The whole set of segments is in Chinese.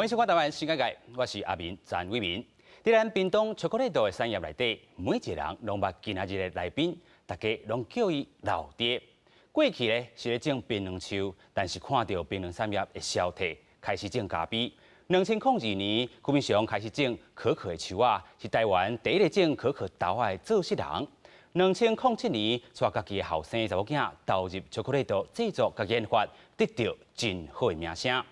欢迎收看台湾新世界，我是阿明詹伟民。在咱屏东巧克力豆的产业内底，每一个人拢捌今仔日的来宾，大家拢叫伊老爹。过去呢是咧种槟榔树，但是看到槟榔产业的消退，开始种咖啡。2002年，古民祥开始种可可的树啊，是台湾第一个种可可豆的做事人。2007年，带家己的后生查某囝投入巧克力豆制作甲研发，得到真好的名声。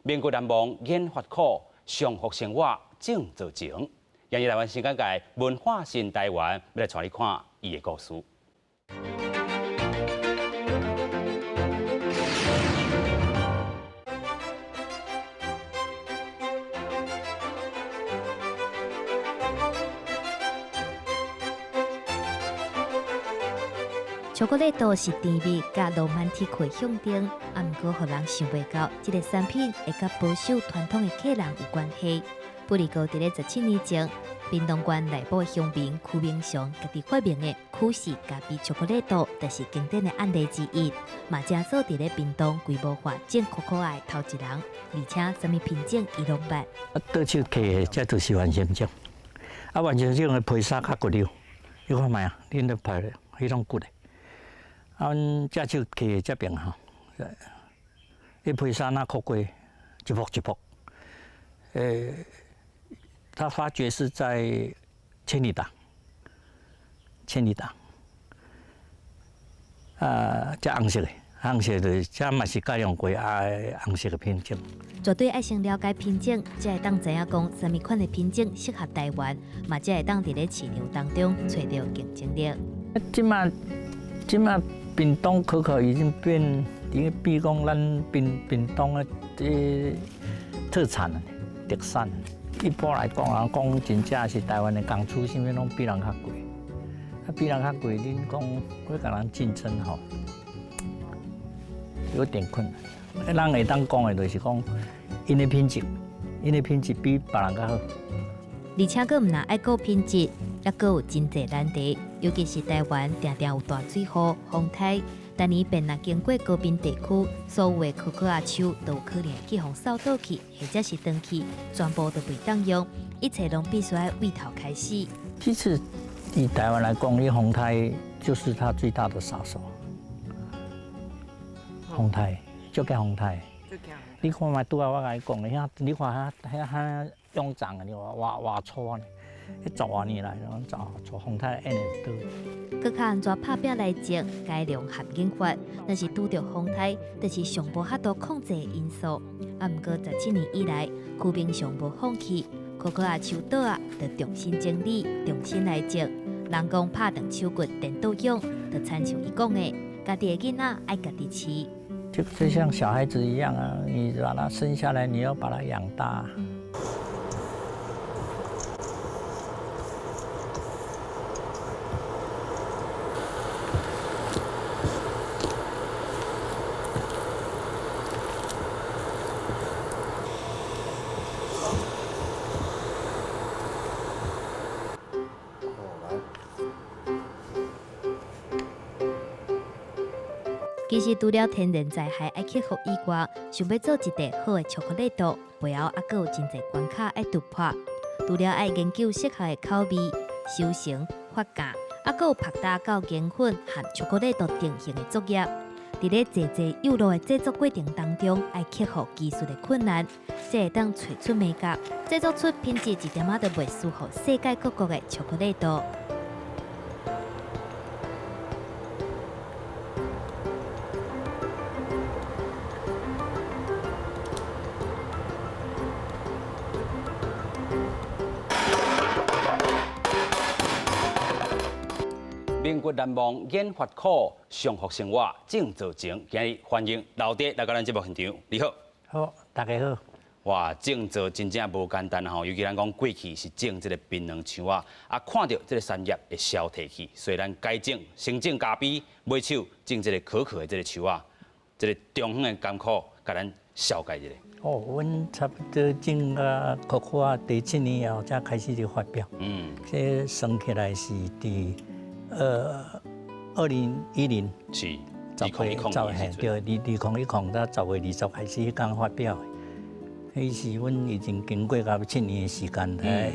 民国南望研发苦，上福生活种做情。引入台湾新世界文化新台湾，要来带你看伊的故事。巧克力豆是甜味甲浪漫体会向定，啊，毋过互人想袂到，这个产品会甲保守传统的客人有关系。不离高伫咧17年前，屏东县内部的乡民曲明祥家己发明的曲式咖啡巧克力豆，就是经典的案例之一。嘛，正做伫咧屏东规模化种可可爱头一人，而且什么品种伊拢捌。倒手摕的这就是完全种，完全种的皮沙较骨溜，你看卖啊，恁都拍咧，迄种骨的。阮这手摕这边吼，伊皮沙那苦过一幅一幅，他发觉是在千里岛，这红色的，红色的，这嘛是改良过红色的品种。绝对爱先了解品种，才会当知影讲什么款的品种适合台湾，嘛才会当伫咧市场当中找到竞争力。即马屏东可可已经变讲咱屏东的特产了，特产。一般来讲，人讲真正是台湾的工厂，啥物拢比人较贵。比人较贵，恁讲要甲人竞争吼，有点困难。咱会当讲的就是讲，因的品质比别人较好。而且佫毋但爱顾品质，也佫有真济难题，尤其是台湾常常有大水雨、风台，但你便若经过高滨地区，所有的可可啊树都有可能去互扫倒去，或者是断去，全部都袂当用，一切拢必须要为头开始。其实以台湾来讲，红台就是它最大的杀手。红台，就叫红台。你看嘛，拄仔我甲你讲的，你看遐臃肿的，你话偌粗呢？迄10多年来，做红台演的多。搁较安怎拍表来种改良合研发，若是拄着风台，就是上无遐多控制的因素。啊，毋过17年以来，区明祥无放弃，可可啊树倒啊，就重新整理，重新来种。人讲拍断手骨颠倒用，就亲像伊讲的，家己的囡仔爱家己饲。就像小孩子一样啊，你把他生下来，你要把他养大。其实除了天然灾害爱克服以外，想要做一块好的巧克力豆，背后还有真侪关卡爱突破。除了爱研究适合的口味、收成、发价，还有拍打到研粉和巧克力豆定型的作业。在咧济有路的制作过程当中，爱克服技术的困难，才会当找出美感，制作出品质一点仔都袂输乎世界各国的巧克力豆。民国南望研发苦，上福生活种做情。今日欢迎老爹来到咱节目现场，你好。好，大家好。哇，种做真正无简单吼，尤其咱讲过去是种这个槟榔树啊，看到这个产业会消退去，所以咱改种，先种咖啡，买手种这个可可的这个树啊，这个中远的艰苦，甲咱小解一下。阮差不多种可可啊，第7年后才开始就发表。这算起来是第2010是10月10，对，2010到10月20开始刚发表的。迄是阮已经经过到7年的时间，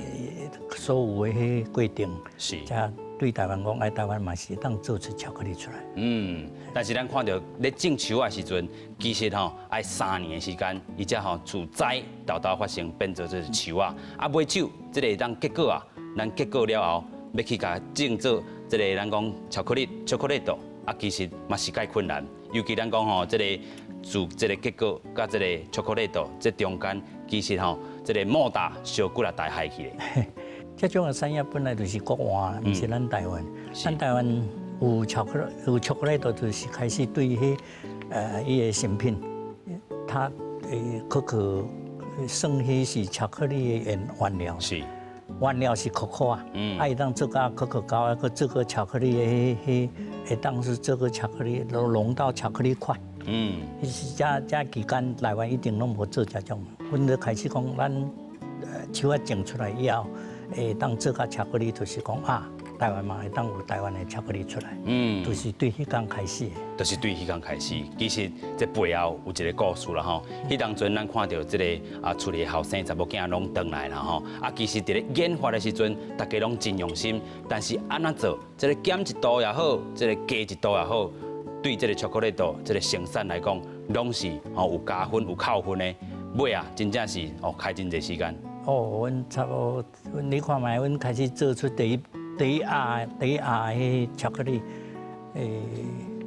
所有的迄过程，是。才对台湾讲，爱台湾嘛是当做出巧克力出来。但是咱看到咧种树的时阵，其实爱3年的时间，伊才自栽豆豆发生变做这树啊。啊，买手这个当结果啊，咱结果了后，要去甲种做这个咱讲巧克力豆啊，其实嘛是介困难。尤其咱讲这个自这个结果甲这个巧克力豆这中间，其实这个莫大小骨力大害去咧。这种的产业本来就是国外，不是咱台湾。咱台湾有巧克力豆，就是开始对伊个成品，它可算迄是巧克力的原料。是。原料是可可啊，伊当做个可可膏，个做个巧克力的会当是做个巧克力浓到巧克力块。迄是这期间台湾一定拢无做这种，阮就开始讲咱树啊种出来以后。当做个巧克力，就是讲啊，台湾嘛会当有台湾的巧克力出来。就是对迄天开始。就是对迄天开始，其实这背后有一个故事啦吼。迄当阵咱看到这个厝里后生查某囝拢回来啦吼。其实伫咧研发的时阵，大家拢真用心，但是安怎做，这个减一度也好，这个加一度也好，对这个巧克力豆这个生产来讲，拢是有加分有扣分的。尾啊，真正是开真侪时间。阮差不多，你看卖，阮开始做出第一盒迄巧克力，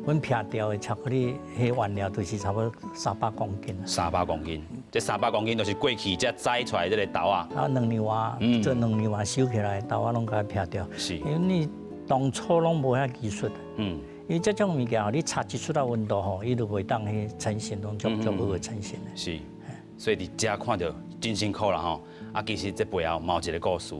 阮撇掉的巧克力迄原料都是差不多300公斤。300公斤，这300公斤就是过去才摘出来这个豆啊。2年外，做2年外收起来豆啊，拢甲撇掉。是。因为你当初拢无遐技术。因为这种物件，你差一出到温度吼，伊就袂当去成型，拢足好的成型的。是。所以伫遮看到真辛苦啦吼。其实这背后嘛有一个故事，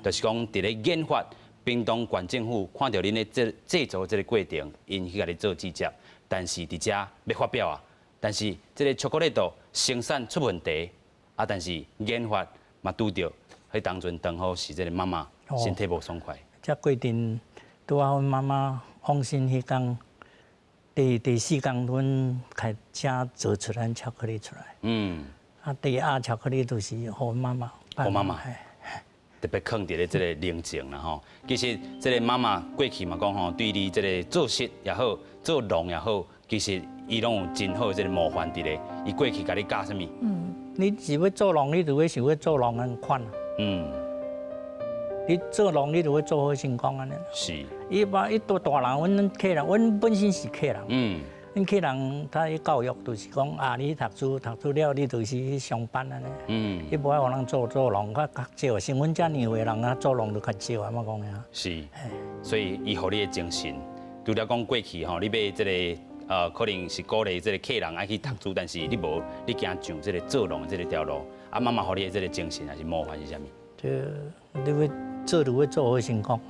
就是讲伫咧研发，屏东县政府看到恁咧制作这个过程，因去甲你做指教。但是伫遮要发表啊，但是这个巧克力豆生产出问题，但是研发嘛拄着，迄当阵刚好是这个妈妈身体无爽快。这过程拄啊，阮妈妈放心迄天，第4天，阮开始做出咱巧克力出来。第一盒巧克力就是互妈妈，互妈妈，特别放伫咧这个冷静啦吼。其实这个妈妈过去嘛讲吼，对你这个做事也好，做农也好，其实伊拢有真好这个模范伫咧。伊过去甲你教什么？你是要做农，你就要想要做农的款。你做农，你就要做好成功安尼。是。伊多大人，阮客人，阮本身是客人。恁客人他的教育就是讲你读书了，你就是去上班安尼。伊无爱互人做农，较少。像阮遮尔的人啊，做农就较少啊，嘛讲呀。是。所以伊互你的精神，除了讲过去吼，你要这个可能是鼓励这个客人爱去读书，但是你无，你行上这个做农的这条路，妈妈互你的这个精神还是模范是啥物？你要做就要做好成功。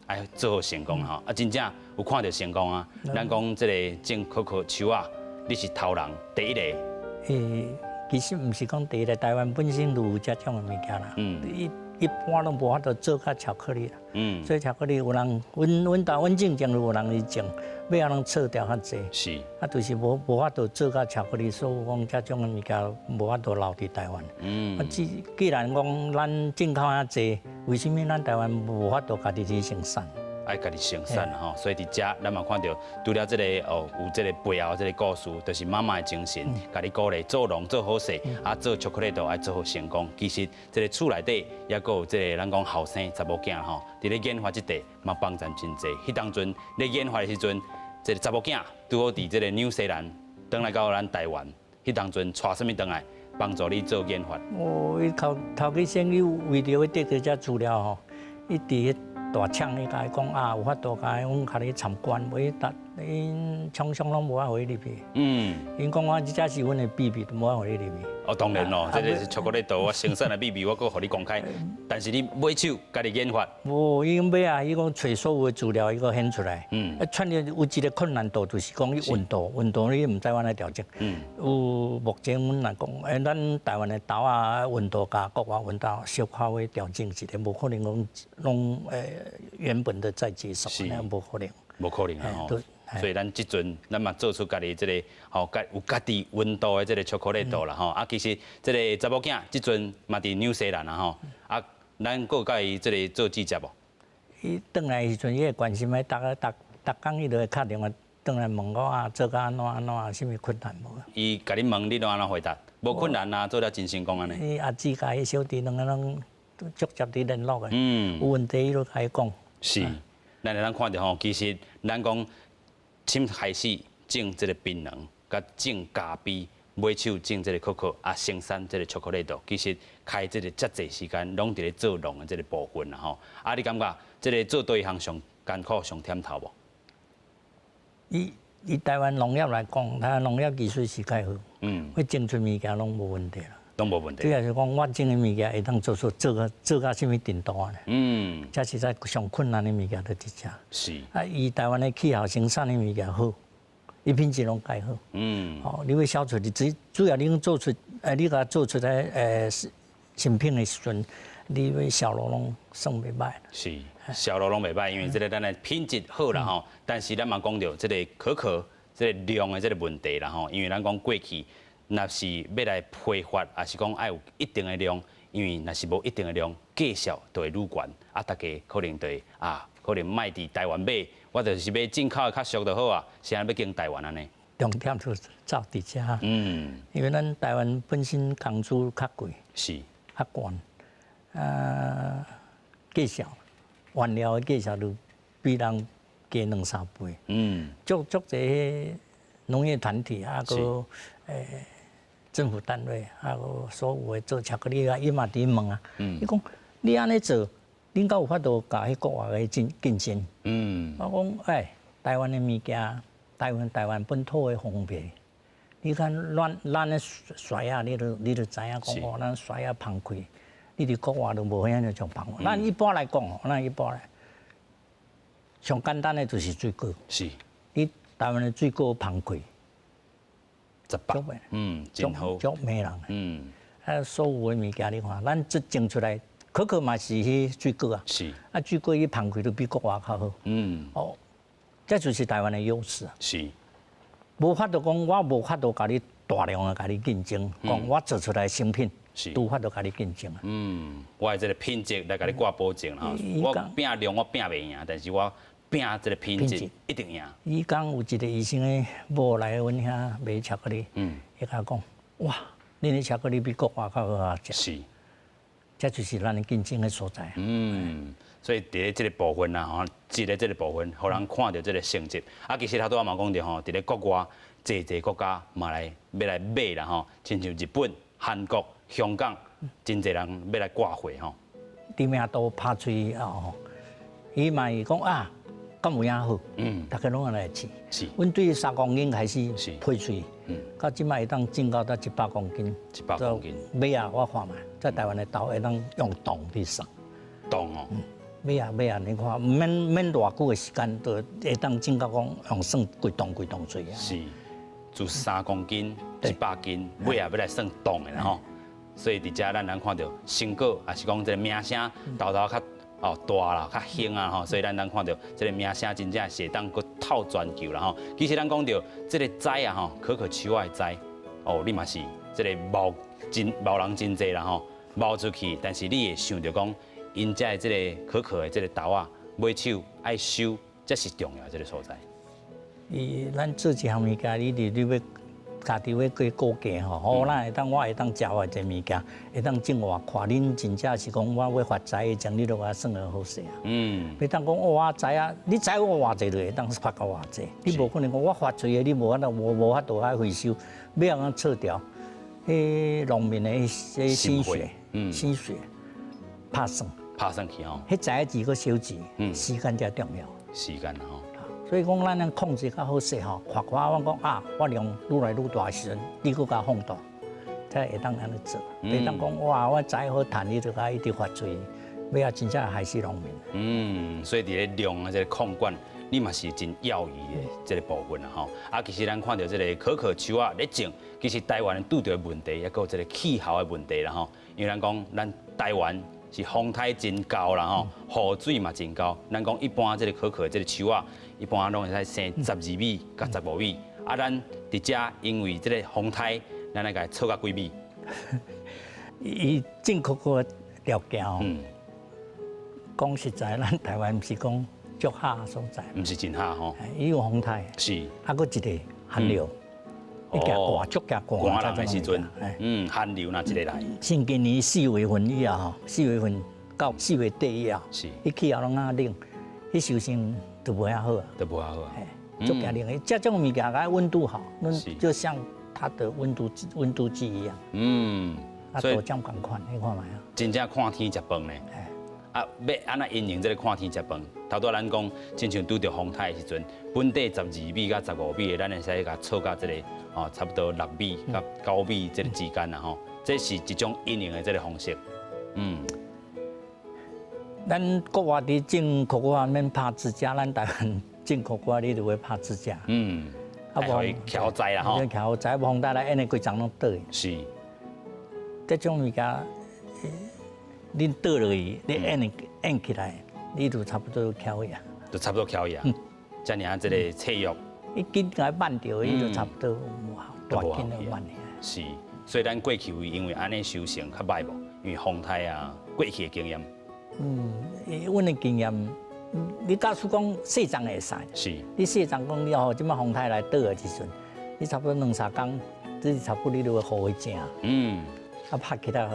爱做好成功吼，真正有看到成功啊！咱讲这个种可可树啊，你是头人第一个。其实唔是讲第一个，台湾本身就有这种的物件啦。一般拢无法度做较巧克力啦。所以巧克力有人，阮正就有人去种，要人测掉较济。是。就是无法度做较巧克力，所以讲这种的物件无法度留伫台湾。既然讲咱进口遐济，为什么咱台湾无法度家己去生产？爱家己生产吼，所以伫遮咱嘛看到，除了这个有这个背后这个故事，就是妈妈的精神，家己鼓励做农做好势，做巧克力豆爱做好成功。其实这个厝内底也阁有这个咱讲后生查某囝吼，伫咧研发这块嘛帮助真济。迄当阵咧研发的时阵，这个查某囝拄好伫这个纽西兰，转来到咱台湾，迄当阵带什么转来帮助你做研发？伊头家先伊为着要得到这资料吼，伊伫大厂伊甲伊讲有法度甲阮甲你参观，因厂商拢无法互伊入去。因讲我这是阮的秘密，无法互你入去。当然咯，这个是巧克力豆我生产的秘密，我阁互你公开。但是你买手家己研发。无，伊买啊，伊讲找所有的资料，伊阁显出来。创业有一个困难度，就是讲伊温度你唔知阮来调整。有目前阮来讲，咱台湾的豆啊，温度甲国外温度小可微调整一下，无可能讲弄原本的再接受，那无可能。无可能吼。所以咱即阵咱嘛做出家己即个吼，有家己温度的即个巧克力豆啦吼。啊，其实即个查某囝即阵嘛伫纽西兰啦吼，啊，咱有甲伊即个做记者无？伊转来的时阵，伊会关心的，逐工伊就会敲电话转来问我啊，做甲安怎，啥物困难无？伊甲你问，你拢安怎回答？无困难啊，做了真成功安尼。伊阿姊甲伊小弟两个人逐渐伫联络的，有问题伊都甲伊讲。是，咱会当看到吼，其实咱讲，先开始种即个槟榔，甲种咖啡，买手种即个可可，啊生产即个巧克力豆，其实开即个遮济时间，拢伫咧做农的即个部分啦吼。啊，你感觉即个做对项上艰苦、上忝头无？以台湾农业来讲，台湾农业技术是介好，我种出物件拢无问题啦。拢无问题。主要是讲我种的物件会当做到什么程度啊？这是在上困难的物件在伫遮。是。啊，以台湾的气候生产的物件好，伊品质拢介好。哦，你要销出去，主要你讲做出，你甲做出来成品的时阵，你要销路拢算袂歹。是，销路拢袂歹，因为即个咱的品质好啦吼。但是咱嘛讲到即个可可即个量的即个问题啦吼，因为咱讲过去。若是要来批发，还是讲爱有一定的量，因为若是无一定的量，价销就会愈悬，啊，大家可能就会可能卖伫台湾买，我就是买进口的较俗就好啊，是安要经台湾安尼。重点就走伫遮，因为咱台湾本身工资较贵，是较悬，价销原料的价销就比人加2-3倍，足侪农业团体啊个政府单位，还有所有的做巧克力啊，伊嘛伫问啊。伊讲你安尼做，恁敢有法度甲迄国外的竞争？我讲台湾的物件，台湾本土的风味。你看咱的甩啊，你就知影讲哦，咱甩啊芳开，你伫国外都无遐尼种芳开。咱一般来讲哦，上简单的就是水果。是。你台湾的水果芳开。18，真好，足迷人。所有的物件你看，咱这种出来，可可嘛是迄水果啊。是。啊，水果伊芳开都比国外较好。哦，这就是台湾的优势啊。是。无法度讲，我无法度甲你大量的甲你竞争，讲我做出来成品，无法度甲你竞争啊。我的这个品质来甲你挂保证哈。我拼量我拼袂赢，但是我。拼这个品质一定赢。伊讲有一个医生的某来阮遐卖巧克力，伊甲讲，哇，恁的巧克力比国外较好啊食。是，这就是咱的竞争的所在。所以伫咧这个部分啦，吼，一个这个部分，互人看到这个成绩。啊，其实头拄仔嘛讲着吼，伫咧国外，侪国家嘛要来买啦吼，亲像日本、韩国、香港，真侪人要来挂货吼。知名度拍出去啊，伊嘛是讲啊。咁有影好，大家拢来吃。是，阮对3公斤开始配出，到即摆会当进到到100公斤。100公斤。尾啊，我看嘛，在台湾的豆会当用冻去送。冻哦。尾啊，你看，免偌久的时间，就会当进到讲用算几冻做啊。是，自3公斤、100斤，尾啊要来算冻的吼。所以伫遮咱能看到成果，也是讲这个名声，豆较。大啦，较兴啊吼，所以咱看到这个名声真正是当搁透全球啦吼。其实咱讲到这个栽啊吼，可可树仔的栽，你嘛是这个冒人真济啦吼，冒出去，但是你会想到讲，因遮的这个可可的这个豆啊，买手爱收，这是重要这个所在。咱做一项物件，你要家己要过估价吼，我会当食偌济物件，会当种偌快。恁真正是讲我要发财的，将你都我算得好势啊。袂当讲我知啊，你知我偌济就会当发到偌济，你无可能讲我发出的，你无法度爱回收，要安怎撤掉？农民的心血，拍算去吼。迄知字个小字，时间才重要。时间吼。所以讲，咱能控制较好势吼，看我讲啊，我量愈来愈大时阵，你搁甲放大，才会当安尼做。袂当讲哇，我栽好赚，你就甲一直发出去，要真正害死农民。所以伫咧量啊，这个控管，你嘛是真要义的这个部分啦吼。啊，其实咱看到这个可可树啊咧种，其实台湾拄着问题，也有这个气候的问题啦吼。因为咱讲，咱台湾是风台真高啦吼，雨水嘛真高。咱讲一般这个可可这个树啊，一般拢会使生12米甲15米，啊，咱伫遮因为这个风台，咱来甲错到几米？伊种可可的条件哦，讲实在，咱台湾毋是讲足下的所在，毋是真下吼，伊有风台，是，啊，佫一个寒流，一夹寒，足夹寒。寒人的时阵，寒流那一个来。像今年4月份以后吼，4月份到4月底以后，是，伊气候拢啊冷，迄收成都无遐好啊，都无遐好啊。足惊冷的，这种物件它温度好，就像它的温度计一样。所以这样共款，你看卖啊？真正看天食饭呢。啊，要安那因应这个看天食饭。头拄咱讲，亲像拄着风台的时阵，本地12米到15米的，咱会使甲错到这个差不多6米到9米这个之间啦吼。这是一种因应的这个方式。咱国外伫种可可免拍指甲，咱台湾种可可你就会拍指甲。啊，无调栽啦吼。调栽，风台来，安尼规张拢倒去。是。这种物件，恁倒落去，你按起来，你就差不多翘呀。就差不多翘呀。遮尔这个脆肉。伊紧甲慢掉，伊就差不多大紧就慢去。是，所以咱过去因为安尼收成较歹无，因为风台啊，过去的经验。阮的经验，你假使讲细丛会使，是，你细丛讲你吼，即摆风台来倒的时阵，你差不多2、3工，这差不多你就会雨会静。啊，拍起来，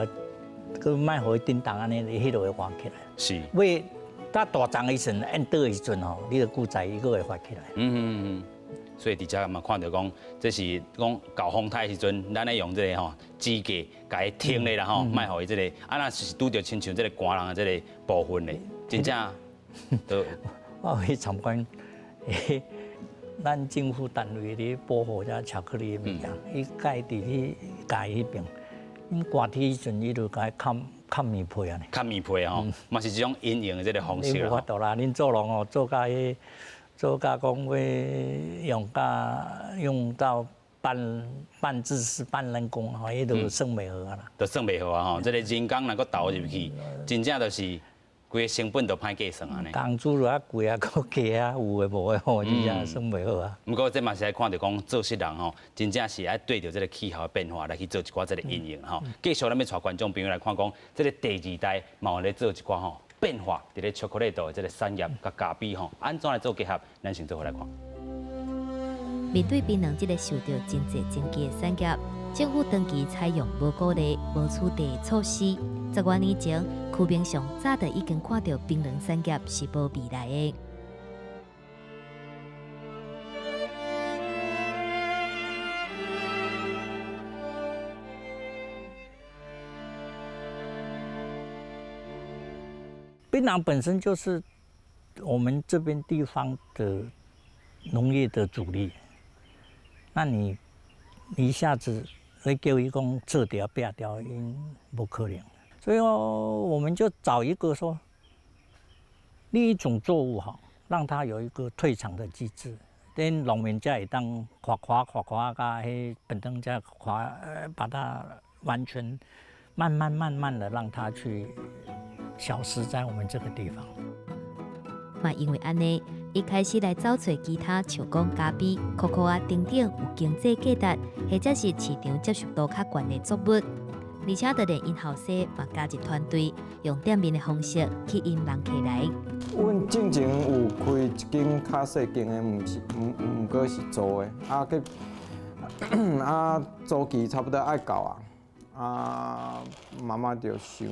佮卖互伊叮当安尼，迄就会活起来。是。尾搭大丛的时阵，按倒的时阵吼，你着顾在伊佫会发起来。所以伫遮嘛看到讲，这是讲搞风台的时阵，咱咧用这个支架甲伊挺咧啦吼，卖互伊这个，啊那是拄着亲像这个寒人的这个部分咧，真正都。我有去参观，咱政府单位咧保护遮巧克力的物件，伊盖伫去盖迄边。因寒天时阵，伊就甲伊盖棉被安尼。盖棉被吼，嘛是一种阴影的这个方式啦。无法度啦，恁做农哦，做甲讲要用到半自私半人工吼，伊就算袂好啊啦。就算袂好啊吼，这个人工若搁投入去，真正就是规个成本都歹计算安尼。工资就较贵啊，搁价啊，有诶无诶吼，真正算袂好啊。不过这嘛是爱看到讲做事人吼，真正是爱对着这个气候的变化来去做一寡这个应用吼。继续咱要带观众朋友来看讲，这个第2代嘛有咧做一寡吼变化，伫咧巧克力的这个产业甲咖啡吼，安怎来做结合？咱先做伙来看。面对槟榔这个受到真济经济的产业，政府长期采用无鼓励、无取缔的措施。10多年前，区面上早就已经看到槟榔产业是无未来的。槟榔本身就是我们这边地方的农业的主力，那你一下子会叫伊讲撤掉、撇掉，因不可能。所以我们就找一个说，另一种作物好，让它有一个退场的机制。等农民才会当夸甲迄本灯才把它完全慢慢的让它去消失在我们这个地方。嘛，因为安尼，伊开始来找找其他像讲咖啡、可可啊等等有经济价值，或者是市场接受度较悬的作物。而且，就连因后生嘛加入团队，用店面的方式去引人起来。阮之前有开一间较细间的，毋过是租的，租期差不多爱到啊，慢慢就想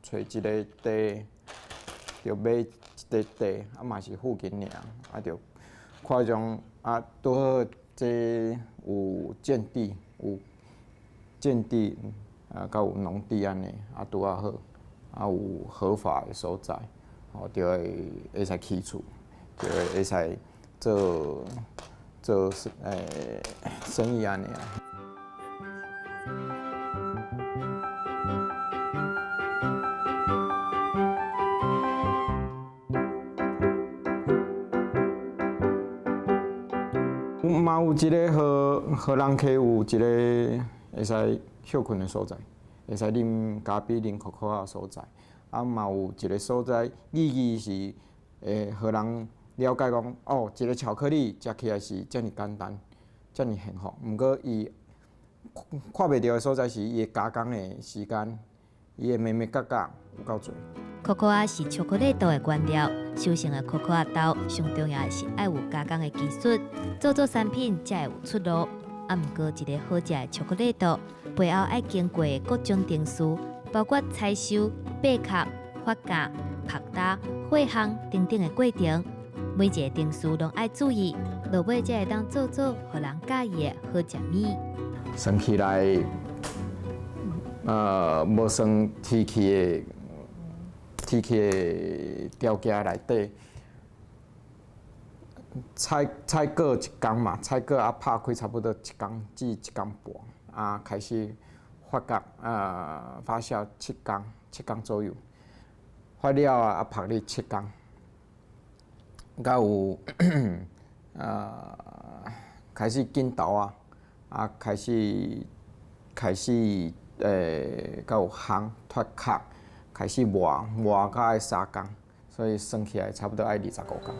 找一个地，就买一块地，嘛是附近尔，就看种拄好这有建地，甲有农地安尼，拄好好，有合法的所在，就会使起厝，就会使做生意安尼。嘛有一个荷兰溪有一个会使休困的所在，会使啉咖啡、啉可可的所在。啊嘛有一个所在，意义是会互人了解讲，哦，一个巧克力食起来是遮尔简单，遮尔幸福。毋过伊看袂到的所在是伊的加工的时间，伊的眉眉角角有够侪。可可啊是巧克力豆的原料，收成的可可啊豆上重要的是爱有加工的技术，做产品才会有出路。啊，毋过一个好食的巧克力豆背后爱经过的各种程序，包括采收、掰壳、发酵、拍打、火烘等等的过程，每一个程序拢爱注意，落尾才会当做互人喜意的好食物。算起来，无算天气的条件内底，采果一工嘛，采果啊拍开差不多一工至一工半，啊开始发酵，发酵7工左右，发了啊拍哩7工，甲有开始紧豆啊开始甲有烘脱壳。开始磨到爱3工，所以算起来差不多爱25工。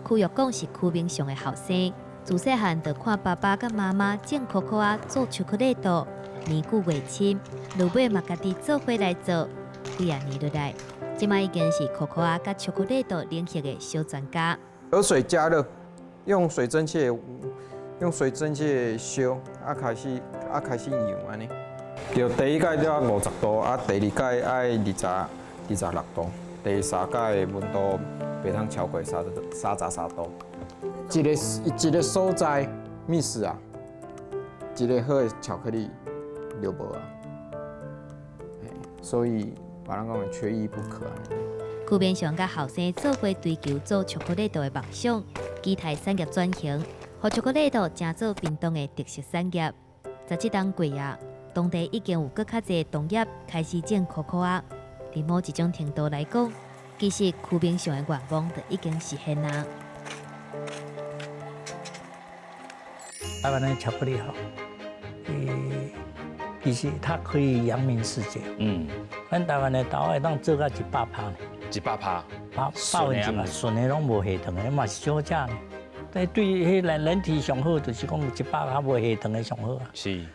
区玉讲是区面上的后生，自细汉就看爸爸甲妈妈种可可啊做巧克力豆，年久月深，落尾嘛家己做伙来做，几啊年落来，即摆已经是可可啊甲巧克力豆领域的小专家。河水加热，用水蒸气烧，开始养安尼。就第一届要50度，第二届爱26度，第三届温度袂通超过33度。一个所在 miss 啊，一个好的巧克力就无啊，所以别人讲缺一不可啊。区面上甲后生做伙追求做巧克力豆的梦想，期待产业转型，互巧克力豆成做屏东的特色产业。在这当季啊，当地已经有更较侪农业开始种可可啊。伫某一种程度来讲，其实区面上的愿望就已经实现啦。台湾的巧克力好，其实它可以扬名世界。咱台湾的豆会当做到100%呢，100%，百分之嘛，纯的拢无下糖的，嘛是少食呢。但对迄人体上好，就是讲100%无下糖的上好啊。是。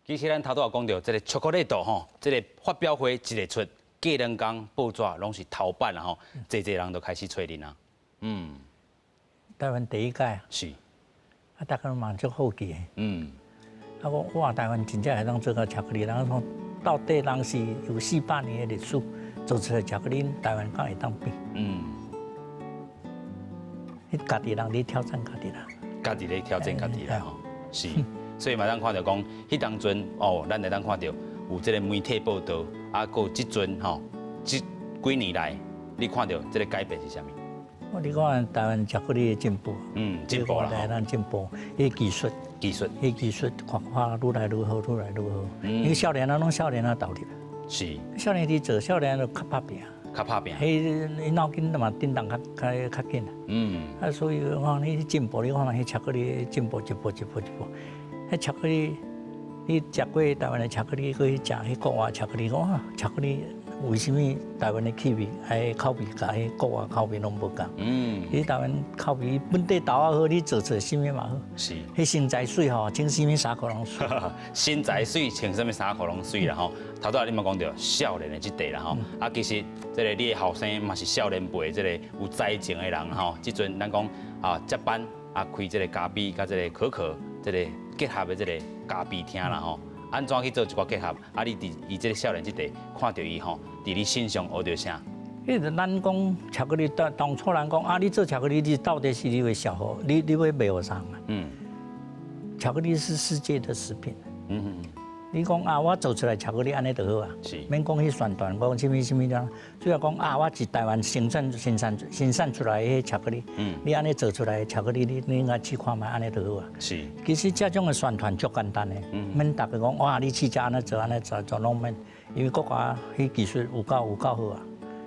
其实咱头拄也讲到，这个巧克力豆吼，这个发表会一个出，过2天报纸拢是头版啦吼，侪人都开始找恁啊。台湾第一届啊，是，大家嘛足好奇的。讲哇，台湾真正会当做到巧克力，人讲到底人是有400年的历史，做出来巧克力，台湾敢会当比？你家己人咧挑战家己人，家己咧挑战家己啦吼，是。所以嘛，咱看到讲，迄当阵哦，咱会当看到有这个媒体报道，还有即阵吼，这几年来，你看到这个改变是啥物？你看台湾巧克力的进步，进步啦，咱进步，迄技术，看愈来愈好，愈来愈好。因为少年人拢少年啊投入，是。少年伫做，少年就较拍拼。较拍拼，迄脑筋嘛震动较紧啊。所以讲你进步，你看迄巧克力进步一步。迄巧克力，你食过台湾的巧克力，去食迄国外巧克力，讲巧克力为什么台湾的气味，口味甲迄国外口味拢无共？你台湾口味本地豆仔好，你做出来什么嘛好？是。迄生材水吼，种什么3块拢水。生材水种什么3块拢水啦吼。头拄仔你嘛讲到少年的即块啦吼，其实这个你的后生嘛是少年辈，这个有才情的人吼。即阵咱讲接班开这个咖啡甲这个可可这个结合的这个咖啡厅啦吼。安怎去做一个结合？你伫伊这个少年即块看到伊吼，伫你身上学到啥？迄个咱讲巧克力，当初人讲你做巧克力，你到底是你会销好，你会卖互啥嘛？巧克力是世界的食品。你讲我做出来巧克力安尼就好啊，免讲去宣传讲什么啦。主要讲我是台湾生产出来的巧克力，你安尼做出来的巧克力，你应该试看卖安尼就好啊。是。其实这种的宣传足简单的，免大家讲你试食安尼做拢免。因为国家迄技术有够好啊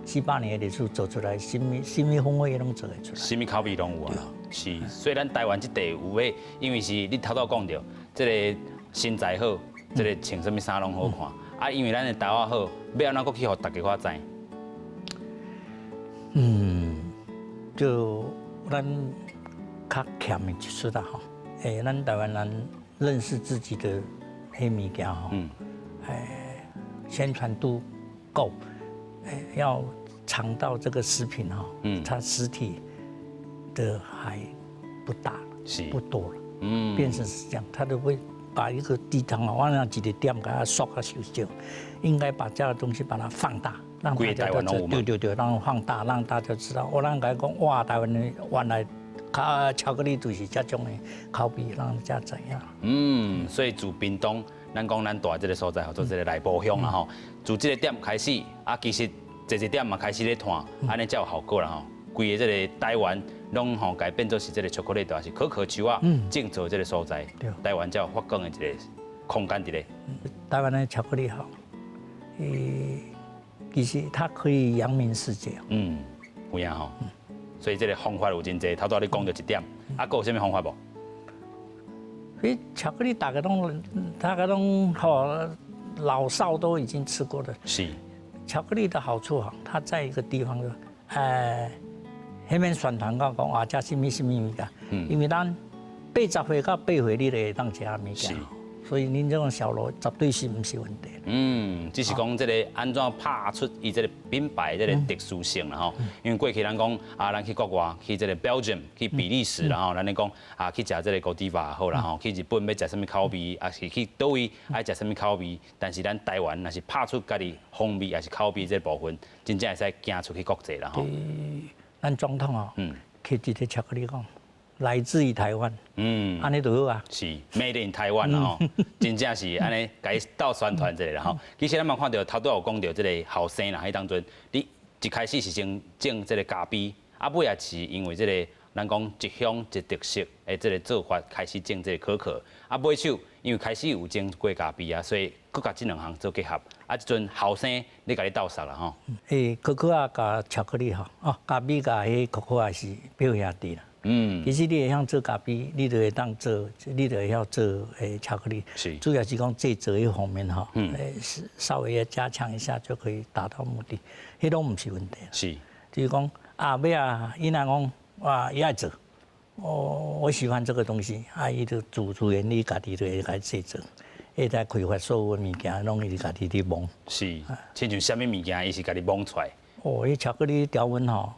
，400年的历史做出来，什么风味拢做得出来。什么口味拢有啊？是，所以咱台湾这地有诶，因为是你头讲到，这个身材好，这个穿什么衫拢好看。啊，因为咱的台湾好，要安怎搁去互大家看知？就咱较欠的技术啦吼，咱台湾人认识自己的迄物件吼，宣传度够，要尝到这个食品哈，它实体的还不大，不多了，变成是这样，它都会把一个地方啊，往那几个点给它缩啊小小，应该把这样的东西把它放大，让大家都知道，对，让它放大，让大家知道，我让讲哇，台湾人原来巧克力就是这种的口味，让人家怎样？所以自屏东，咱讲咱大这个所在叫做这个内埔乡啦吼，自这个点开始，其实一点嘛开始咧团，安尼才有效果啦吼。规个这个台湾拢吼改变做是这个巧克力，还是可可树啊，种植这个所在，台湾才有发光的一个空间伫咧。台湾的巧克力好，其实它可以扬名世界。有影吼。所以这个方法有真济，头拄你讲到一点，还有啥物方法无？巧克力大家都好，老少都已经吃过的。是。巧克力的好处哈，它在一个地方的，迄面宣传讲啊，这什么物件，因为咱80岁到100岁你会当食物件，所以恁这种小路绝对是唔是问题。只是讲这个安怎拍出伊这个品牌这个特殊性啦吼。因为过去咱讲咱去国外，去这个 Belgium， 去比利时啦吼，咱咧讲去食这个高迪瓦好啦吼，去日本要食什么口味，还是去倒位爱食什么口味，但是咱台湾若是拍出家己风味还是口味这部分，真正会使行出去国际啦吼。咱总统哦，去一个巧克力讲。来自于台湾，安尼就好啊。是 Made in 台湾啦吼，真正是安尼，甲伊斗宣传一下啦吼。其实咱嘛看到头拄有讲到这个后生啦，迄当中，你一开始是先种这个咖啡，尾也是因为这个咱讲一乡一特色的这个做法开始种这个可可，尾手因为开始有种过咖啡啊，所以佮甲这两项做结合，即阵后生你甲你斗熟啦吼。可可啊，甲巧克力吼，咖啡甲迄可可也是表兄弟啦。其实你会晓做咖啡，你就会当做，你就会晓做巧克力。是，主要是讲制作迄方面哈，稍微要加强一下就可以达到目的，迄拢唔是问题。是，就是讲伊若讲伊爱做，我喜欢这个东西，伊就自然你家己就会来制作，会在开发所有物件，拢伊家己伫摸。是，亲像啥物物件，伊是家己摸出来。迄巧克力条纹吼。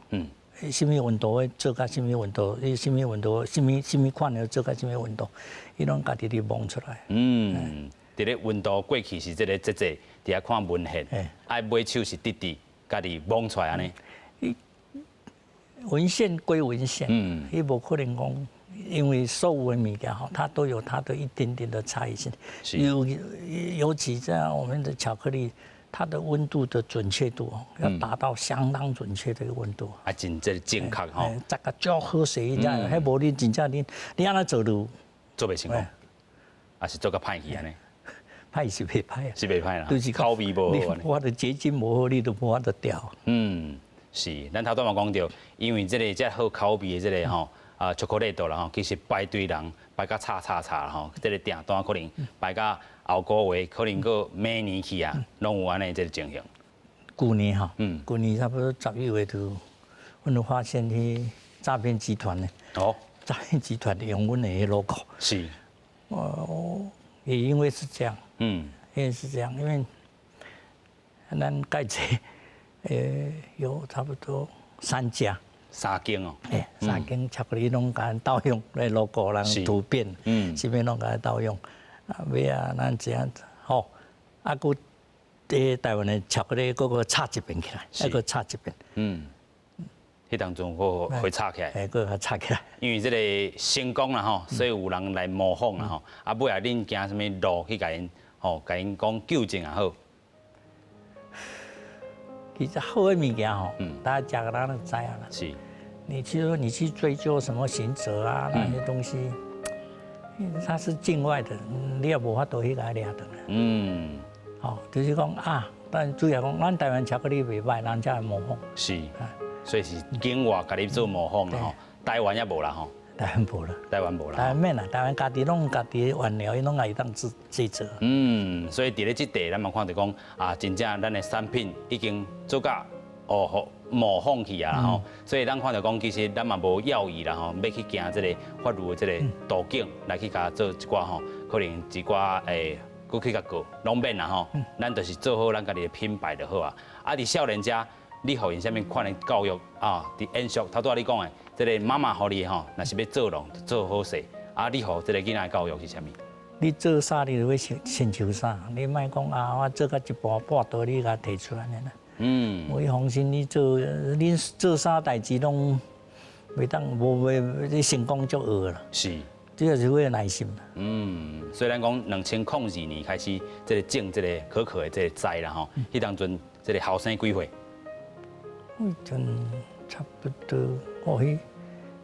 什么温度的做到什么温度，什么温度，什么款的做到什么温度，伊拢家己伫摸出来。伫咧温度过去是这个节伫遐看文献，尾手是弟弟家己摸出来安尼。文献归文献，伊无可能讲，因为所有的物件吼，它都有它的一点点的差异性。尤其在我们的巧克力。它的温度的准确度要达到相当准确的一个温度。真正确吼。这个足好势，迄无你真正你安尼做路做袂成功，还是做个歹去安尼？歹是袂歹啊，是袂歹啦，就是口味无好。我的结晶无好，你都无法度调。是，咱头拄嘛讲到，因为这好口味的这个吼巧克力啦吼，其实排队人排甲叉啦吼，这个订单可能排甲。后个月可能个明年去啊，拢有安尼这个情形。去年哈，去年差不多11月就，阮就发现迄诈骗集团呢。诈骗集团用阮的 logo。是。也因为是这样。因为咱盖者，有差不多3家。3间哦。3间巧克力拢甲咱盗用那 logo， 然后图片，这边拢甲咱盗用。尾咱这样子吼，佫台湾的巧克力佫个插一边起来，佫插一边。迄当中佫会插起来。佫插起来。因为这个成功啦吼，所以有人来模仿啦吼。尾仔恁行什么路去甲因讲纠正也好。其实好的物件吼，大家食个咱就知啊啦。是。你去追究什么刑责啊那些东西。它是境外的，你也无法度去甲掠倒来。就是讲但主要讲，咱台湾巧克力袂歹，人家会模仿。是，所以是境外家己做模仿啦吼，台湾也无啦吼，台湾无啦，台湾无啦。台湾免啦，台湾家己拢家己原料，伊拢会当制作。所以伫咧即地，咱嘛看到讲啊，真正咱的产品已经做甲模仿去啊吼，所以咱看到讲，其实咱嘛无要义啦吼，要去行即个法律的即个途径来去甲做一寡吼，可能一寡佫去甲告，拢免啦吼。咱就是做好咱家己的品牌就好啊。啊，伫少年家，你互因啥物款的教育啊？伫延续头拄仔你讲的，即个妈妈互你吼，若是要做咯，就做好势。啊，你互即个囡仔教育是啥物？你做啥，你就要先求啥。你莫讲啊，我做到一半途，你甲提出来啦。我放心，你做啥代志拢袂当你成功就学啦。是。主要是为了耐心啦。虽然讲2002年开始，即个种即个可可的即个栽啦吼，迄当阵即个后生几岁？迄阵差不多迄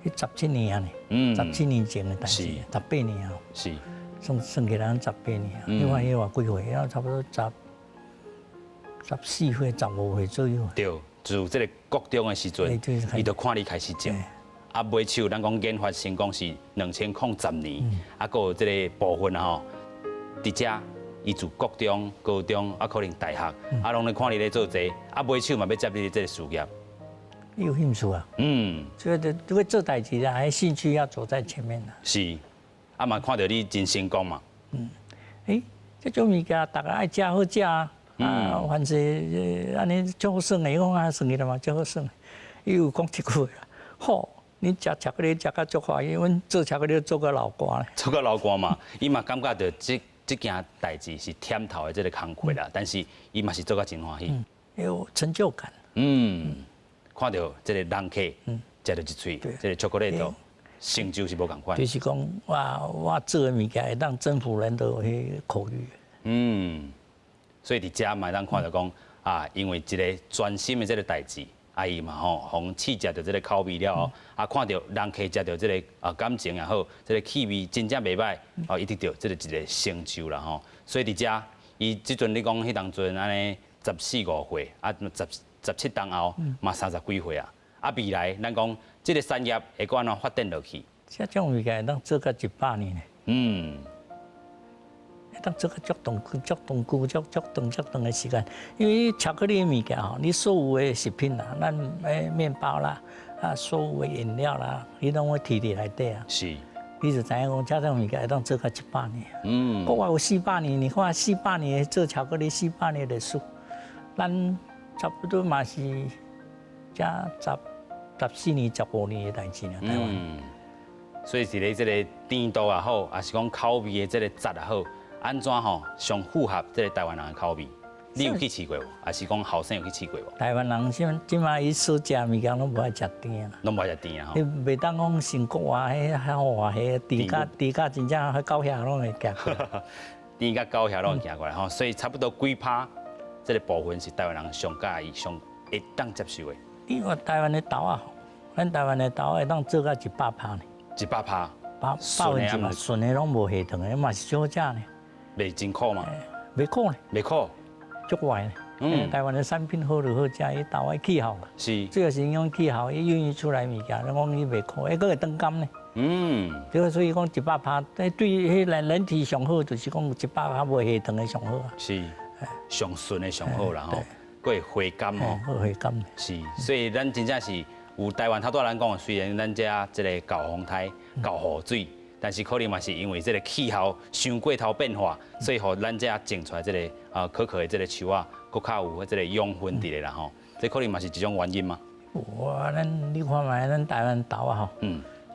17年呢，17年前的代志，18年后。是。算起来18年，你看伊偌几岁？要差不多14岁、15岁左右。对，自即个国中的时阵，伊就看你开始种。啊，买手咱讲研发成功是2010年，啊，佫有即个部分吼，伫遮伊自国中、高中啊，可能大学，啊，拢咧看你咧做这，啊，买手嘛要接你这个事业。你有兴趣啊？所以要做代志啊，还兴趣要走在前面啦。是，啊嘛看到你真成功嘛。这种物件大家爱食好食啊，凡是安尼足好耍的，伊讲啊，算起来嘛足好耍的。伊有讲一句话，好。你食巧克力食到足快，因为做巧克力做个老瓜咧。做个老瓜嘛，伊嘛感觉到这件代志是忝头的这个工课啦，但是伊嘛是做甲真欢喜。有成就感。看到这个人客食到一喙，这个巧克力豆成就是无共款。就是讲我做的物件会当征服人的迄口语。所以伫遮嘛当看到讲啊，因为一个专心的这个代志。啊伊嘛吼，互试食到这个口味了后，看到人客食到这个感情也好，这个气味真正袂歹，伊得到这个一个成就啦吼。所以伫遮，伊即阵你讲迄当阵安尼14、15岁，17当后嘛30几岁啊。啊未来咱讲这个产业会搁安怎发展落去？这种物件会当做到100年呢。当做个足长的时间，因为巧克力的物件吼，你所有的食品啦，咱面包啦，所有的饮料啦，伊拢会提伫内底啊。是。你就知影讲，这种物件会当做到100年。国外有400年，你看400年做巧克力400年历史，咱差不多嘛是加14年、15年的代志啦，台湾。所以是咧，这个甜度也好，还是讲口味的这个质也好。安怎吼上符合这个台湾人的口味？你有去试过无？还是讲后生有去试过无？台湾人即马伊所食物件拢无爱食甜啦，拢无爱食甜啊！你袂当讲成国外迄好话迄甜甲真正迄高遐拢会行过来，甜甲高遐拢会行过来吼。所以差不多几趴，这个部分是台湾人上介意、上会当接受的。因为台湾的豆啊，咱台湾的豆会当做到100%呢，100%，顺的顺的拢无下糖的，嘛是最好食呢。袂真苦嘛？袂苦呢，袂苦，足坏呢。台湾的产品好就好食，伊豆的气候，是，主要是因为气候，伊孕育出来物件，咱讲伊袂苦，还佫会长甘呢。所以讲100%，对迄人体上好，就是讲100%袂下糖的上好啊。是，上顺的上好啦吼，佫会回甘哦。回甘。是，所以咱真正是有台湾头拄咱讲，虽然咱这个高风台、高雨水。但是可能嘛是因为这个气候伤过头变化，所以互咱这种出来这个可可的这个树啊，佫较有这个养分伫咧啦吼。这可能嘛是一种原因嘛。你看卖咱台湾豆啊吼，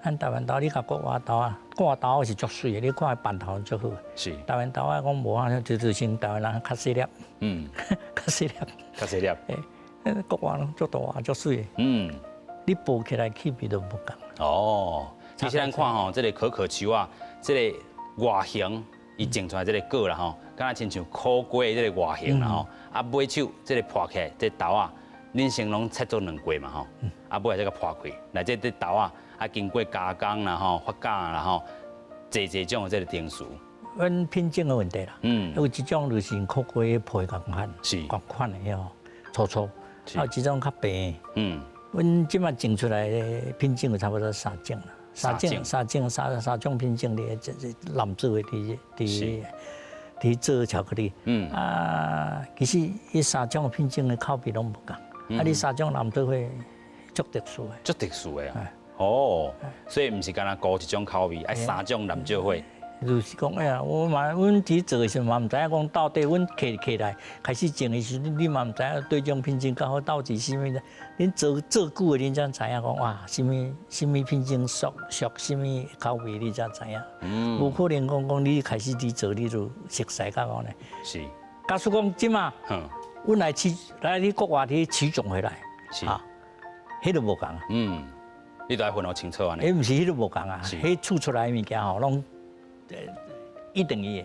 咱台湾豆你甲国外豆啊，国外豆是足水的，你看版头足好。是。台湾豆啊，讲无啊，就是像台湾人较细粒。较细粒。较细粒。国外拢足大啊，足水的。你剥起来气味都不共。其实咱看吼，这个可可树啊，这个外形伊种出来这个果啦吼，敢若亲像苦瓜这个外形啦吼。尾手这个破起来，这豆啊，恁先拢切做2块嘛吼，尾再个破开，来这豆啊，经过加工啦吼，发酵啦吼，侪种的这个定数。阮品种的问题啦。有一种就是苦瓜皮共款，是共款的哟，粗粗。是还有一种较白的。阮即摆种出来的品种有差不多3种啦。三种品种的，蓝做的伫做巧克力。其实伊3种品种的口味拢无共。你3种蓝做会足特殊的。足特殊的啊。哦，所以唔是干那高一种口味，爱3种蓝做伙。就是讲，哎呀，阮伫做的时候嘛，唔知影讲到底，阮起来开始种的时候，你嘛唔知影对种品种较好，到底是咩的？恁做久的，恁才知影讲哇，什么品种属什么口味，你才知影。无可能讲你开始伫做，你就熟悉到讲呢。是。假使讲即嘛，阮来去国外去取种回来，是，迄都无共。你都要分好清楚安尼。迄毋是迄都无共啊，迄出出来的物件吼，拢。一等于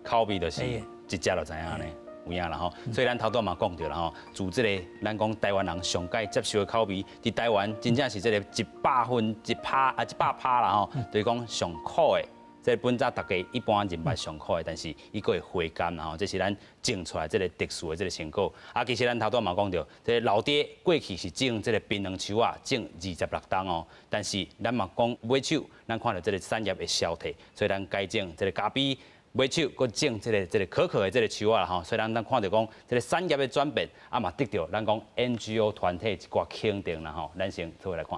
口味就是一只就知影呢，有影啦吼。所以咱头拄嘛讲到啦吼，自这个咱讲台湾人上界接受的口味，伫台湾真正是这个100%啦吼，就是讲上苦的。这本早大家一般认为上苦的，但是伊个会回甘啦吼，这是咱种出来这个特殊的这个成果。其实咱头拄嘛讲到，这老爹过去是种这个槟榔树啊，种26担哦，但是咱嘛讲买手，咱看到这个产业的消退，所以咱改种这个咖啡买手，佮种这个可可的这个树啊吼，所以咱看到讲这个产业的转变，嘛得到咱讲 NGO 团体一寡肯定啦吼，咱先做来看。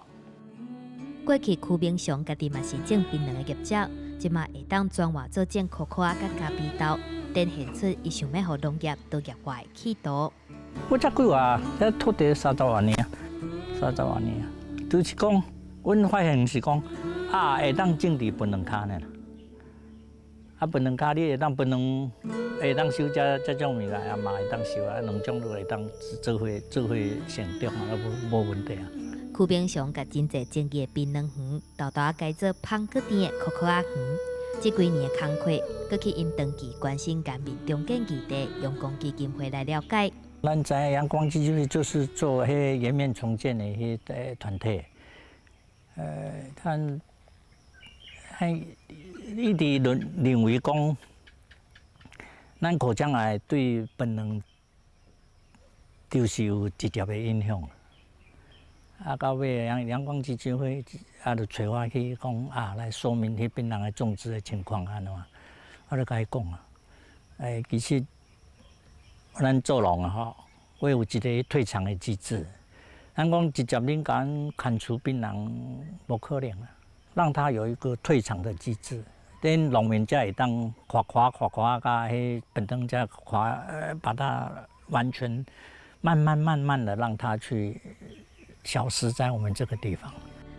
过去邱明雄家己嘛是种槟榔的业者。即马会当转化做种可可啊、甲咖啡豆，展现出伊想要互农业到业外的企图。我遮几啊，这土地30万年，30万年，就是讲，阮发现是讲，会当种伫槟榔骹呢。槟榔骹你会当槟榔，会当收这种物件，嘛会当收啊，两种都会当做伙成长啊，无问题啊。邱明雄甲真侪种的槟榔园，豆豆改做芳果甜的可可园。这几年的工课，佮去因长期关心甘民中建基地用功基金会来了解。咱在阳光基金会就是做迄颜面重建的迄个团体，伊直认为讲，咱口将来对槟榔就是有直接的影响。到尾阳光基金会就找我去讲来说明迄槟榔的种植的情况安怎，我就甲伊讲啊，其实咱做农啊吼，会有一个退场的机制。咱讲直接恁讲砍除槟榔，无可能啊，让它有一个退场的机制。等农民才会当夸，甲迄槟榔才把它完全慢慢的让它去。消失在我们这个地方。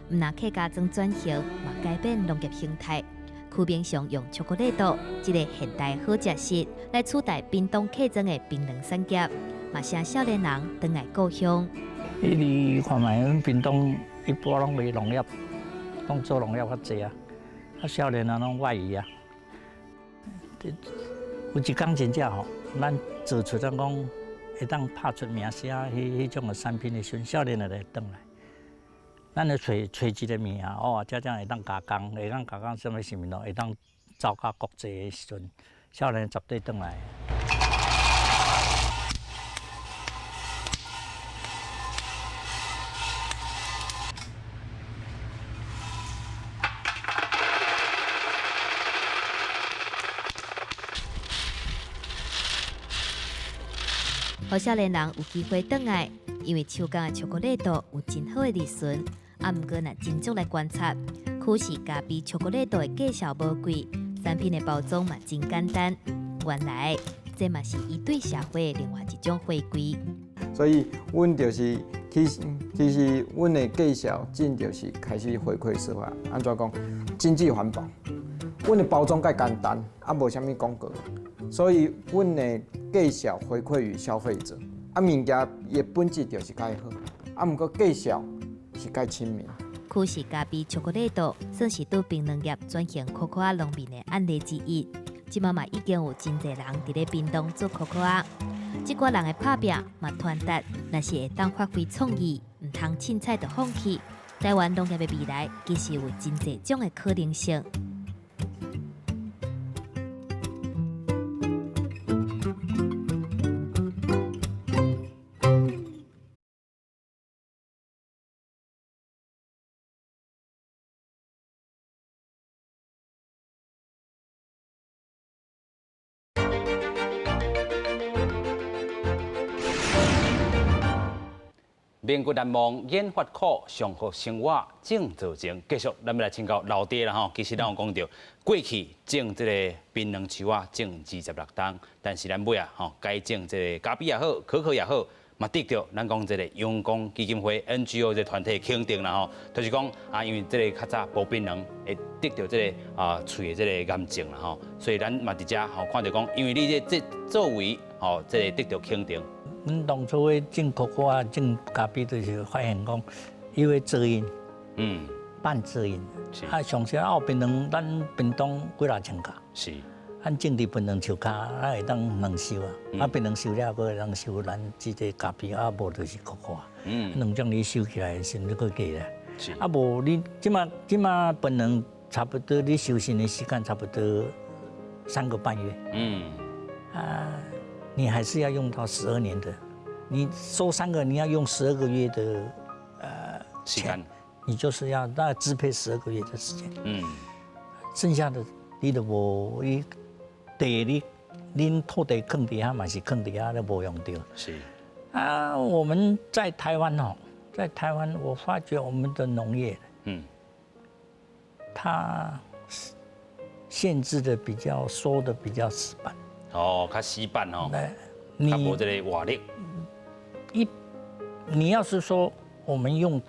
唔那客家庄转型，嘛改变农业形态。邱明雄用巧克力豆这个现代好食食来取代屏东客庄的槟榔产业，嘛使少年人回来故乡。你看卖，阮屏东一般拢卖农业，拢做农业较济啊。少年人拢外移啊。有一工真正吼，咱做出咱讲。会当拍出名声，迄种的产品的时阵，少年就来转来。咱咧找一个名真正会当加工，会当加工什么物咯，会当走到国际的时阵，少年绝对转来。互少年人有机会转来，因为手工的巧克力豆有真好的利润。毋过若真足来观察，可是咖啡巧克力豆的价销无贵，产品的包装嘛真简单。原来这嘛是伊对社会的另外一种回归。所以，阮就是其实阮的介绍真就是开始回馈社会，安怎讲？经济环保，阮的包装介简单，无啥物广告。所以，阮的介绍回馈于消费者，物件伊本质就是介好，毋过介绍是介亲民。酷是咖啡巧克力豆，算是对槟榔业转型可可农民的案例之一。即嘛已经有真侪人伫咧屏东做可可啊，即寡人的拍拼嘛团结，若是会当发挥创意，毋通凊彩就放弃。台湾农业的未来，其实有真侪种的可能性。面骨难忘，眼发苦，上好生活正做情。继续，咱们来请教老爹啦吼。其实咱有讲到，过去种这个槟榔树啊，种26担，但是咱尾啊吼，改种这个咖啡也好，可可也好，嘛得到咱讲这个阳光基金会 NGO 这团体肯定啦吼。就是讲啊，因为这个较早剥槟榔会得到这个喙的这个癌症啦吼，所以咱嘛伫遮吼看到讲，因为你这作为吼这个得到肯定。阮当初咧种可可啊、种咖啡，就是发现讲，因为遮阴，半遮阴。啊，上少澳槟榔，咱屏东几若千卡。是。咱种伫槟榔树骹，咱会当两收啊。啊，槟榔收了，佫会当收咱即个咖啡，啊无就是可可啊。两种你收起来，甚至佫加啦。是。啊无你即马槟榔差不多你收成的时间差不多3个半月。你还是要用到12年的，你收3个，你要用12个月的时间，你就是要大概支配12个月的时间。剩下的你都无地恁土地坑底下嘛是坑底下都无用到。是啊，我们在台湾哦，在台湾我发觉我们的农业，它限制的比较收的比较死板。哦，较死板哦，较无这个活力。你要是说我们用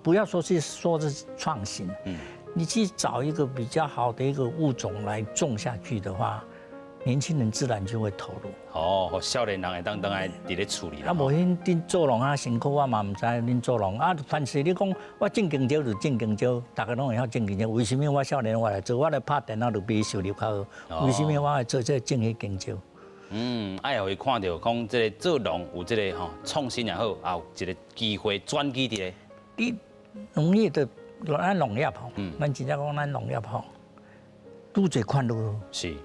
不要说是创新，你去找一个比较好的一个物种来种下去的话，年轻人自然就会投入。哦，少年人会当来伫咧处理啦。啊，无恁做农啊，辛苦我嘛唔知恁做农啊。凡是你讲我种香蕉就种香蕉，大家拢会晓种香蕉。为什么我少年我来做？我来拍电脑就比收入较好。为什么我来做这种迄香蕉？爱会看到讲这个做农有这个吼创新也好，也有一个机会转机伫咧。你农业的咱农业吼，咱真正讲咱农业吼，愈侪款愈好。是。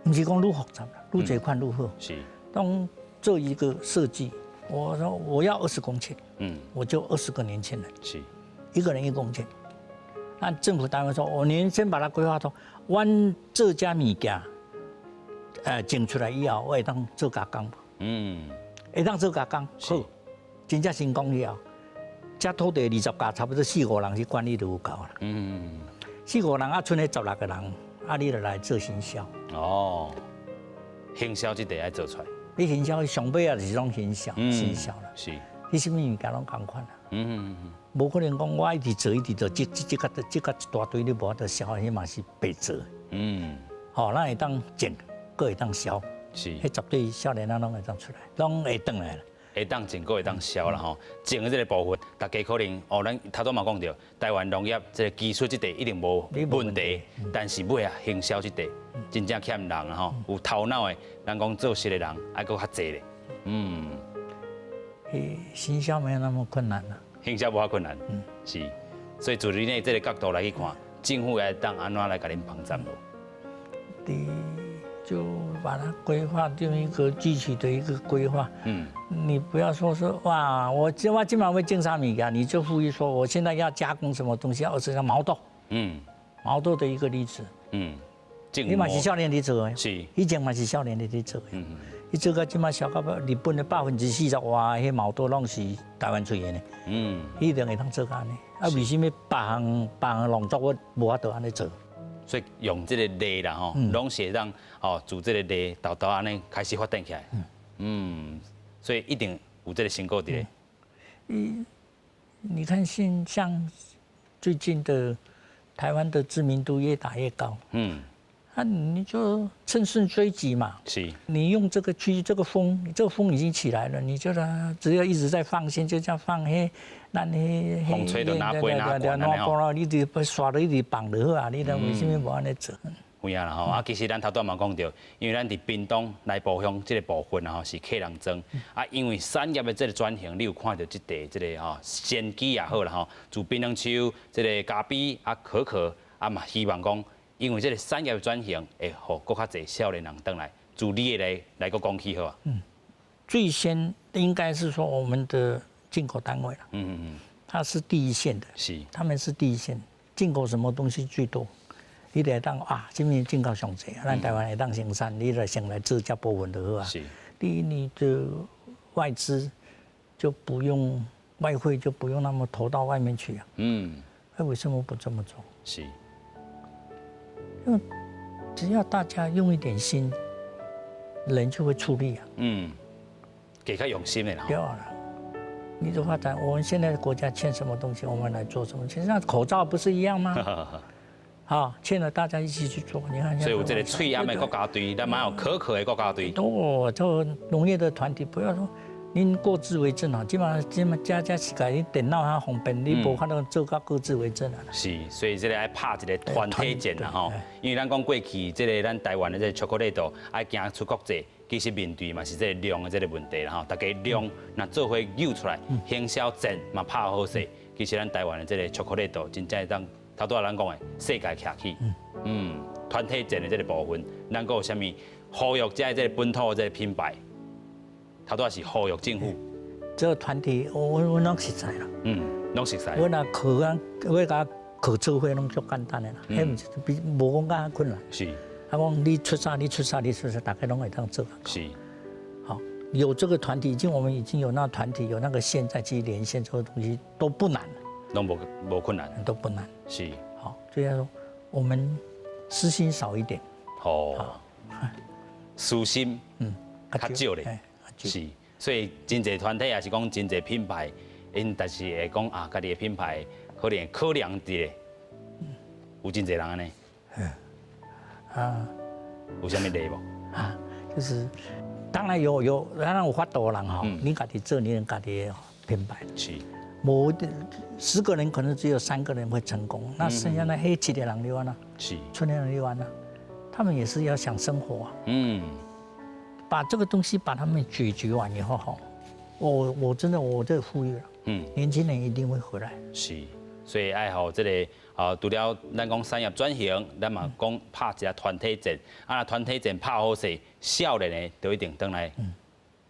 不是讲愈复杂啦，愈侪款愈好。是。当做一个设计，我说我要20公顷，我就20个年轻人，是，一个人1公顷。那政府单位说，我先把它规划到，阮这家物件，种出来以后，我会当做加工，会当做加工，好，真正成功了。这土地20甲，差不多4、5人去管理就有够啦。4、5人啊，剩下16个人。啊，你就来做行销。哦，行销这得爱做出来。你行销上尾也是种行销啦。是。你什么物件拢共款啦。无可能讲我一直做，这个一大堆你无法度销，迄嘛是白做。好，咱会当种，佫会当销。是。迄绝对少年仔拢会当出来，拢会转来啦。会当种，佫会当销啦吼。种的这个部分，大家可能咱头拄嘛讲到，台湾农业这个技术这块一定无问题，但是尾啊行销这块真正欠人啊吼，有头脑的，咱讲做事的人还佫较济咧。行销没有那么困难啦。行销无遐困难。是。所以从你呢这个角度来去看，政府要当安怎来甲恁帮站咯？就把它规划定一个具体的一个规划。你不要说哇，我今晚要种啥物件，你就呼吁说我现在要加工什么东西，而是像毛豆。毛豆的一个例子。你嘛是少年在做的。是。以前嘛是少年在做的。伊做到今晚小到日本的40%外，迄毛豆拢是台湾出的呢。一定会当做安尼。啊，为什么别行农作物无法度安尼做？所以用这个犁啦吼，拢是让自这个犁豆豆安尼开始发展起来。所以一定有这个成果伫咧。你看像最近的台湾的知名度越打越高。你就乘胜追击嘛。是。你用这个风，这个风已经起来了，你就只要一直在放线，就这样放风吹就拿杯拿罐，你就刷了一直绑就好啊！你为什么无安尼做？有影啦吼，其实咱头拄嘛讲到，因为咱伫屏东内部乡这个部分啊吼是客人庄，因为产业的这个转型，你有看到这个先机也好啦吼，自槟榔树、这个咖啡可可嘛，希望讲。因为这个产业转型，会互更较侪少年人登来，自你的来个讲起好啊。最先应该是说我们的进口单位了。它是第一线的。是。他们是第一线，进口什么东西最多？你得当今年进口上济，咱台湾会当生产，你来先来做这部分就好啊。是。第一，你的外资就不用外汇，就不用那么投到外面去啊。为什么不这么做？是，因为只要大家用一点心，人就会出力啊。给较用心的啦。对啊，你的发展，我们现在的国家欠什么东西，我们来做什么？其实那口罩不是一样吗？好，欠了大家一起去做。你看，所以有这个翠暗的国家队，咱蛮有可可的国家队。哦，做农业的团体，不要说您各自为政啊，基本上家是家你电脑较方便，你无可能做到各自为政啊。是，所以这个爱拍一个团体战啦吼。因为咱讲过去，这个咱台湾的这个巧克力豆爱行出国际，其实面对嘛是这个量的这个问题啦吼。大家量若做伙诱出来，行销战嘛拍好势，其实咱台湾的这个巧克力豆真正当头拄仔咱讲的世界徛起。团体战的这个部分，咱还有啥物呼吁这个本土的这个品牌？头拄仔是呼吁政府。这个团体，我拢实在啦。拢熟悉。我若课啊，我甲课做伙拢足简单的啦，迄毋是比无讲介困难。是。啊，讲你出啥，大家拢会当做。是。好，有这个团体，我们已经有那团体，有那个线在去连线，这个东西都不难。拢无困难。都不难。是。好，所以说我们私心少一点。哦。私心。较少咧。是。所以真侪团体也是讲真侪品牌，因但是会讲啊，家己的品牌可能考量伫咧，有真侪人安尼。有啥物例无？就是当然当然有法度的人哈，你家己做你家己的品牌。是。10个人可能只有3个人会成功，那剩下那黑7个人溜完了，是。村里人溜完了，他们也是要想生活啊。把这个东西把他们解决完以后哈，我真的我这呼吁了，年轻人一定会回来。是，所以爱好这个除了咱讲产业转型，咱嘛讲拍一下团体战，团体战拍好势，少年的就一定回来，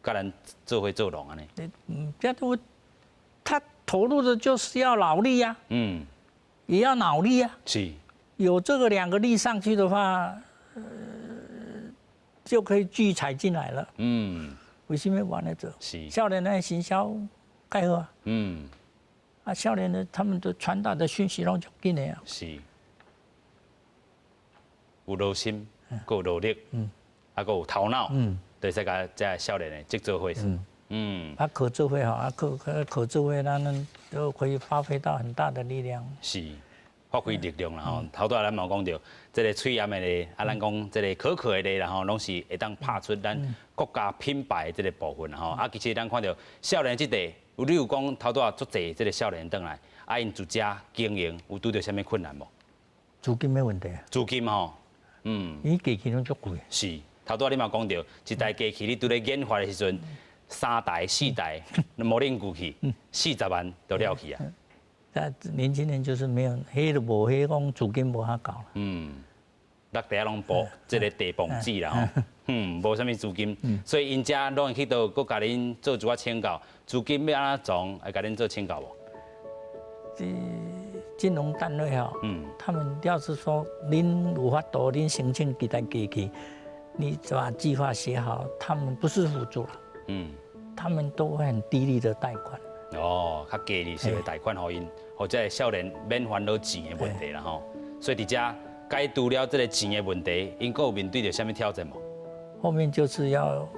甲咱做伙做农安尼。这都他投入的就是要劳力呀，也要脑力呀。是，有这个2个力上去的话。就可以聚财进来了。为什么玩得做？是。少年的行销盖好啊。少年的他们的传达的讯息拢足紧的啊。是。有热心，还有努力，还有头脑，就是甲这少年的积做伙是。可做伙哈，可做伙，咱们都可以发挥到很大的力量。是。发挥力量啦吼，头拄仔咱嘛讲到，这个翠岩的咧，咱讲这个可可的咧，然后拢是会当拍出咱国家品牌的这个部分啦吼。其实咱看到少年这地，你有讲头拄仔足济这个少年转来，因自家经营有拄到啥物困难无？资金没问题啊。资金吼，伊机器拢足贵。是，头拄仔你嘛讲到，一台机器你拄咧研发的时阵，3台4台，无恁过去，40万都了去啊。但年轻人就是没有，迄都无迄讲资金无遐高啦。大家拢补这个地磅子啦吼，无啥物资金，所以因遮拢会去到，佮甲恁做一寡请教，资金要安怎装，会甲恁做请教无？金融单位哈，他们要是说您有法度，您申请几台机器，你把计划写好，他们不是辅助了，他们都会很低利的贷款。较低利息的贷款互因，或者少年免烦恼钱的问题啦吼。所以伫遮解除了这个钱的问题，因有面对着啥物挑战无？后面就是要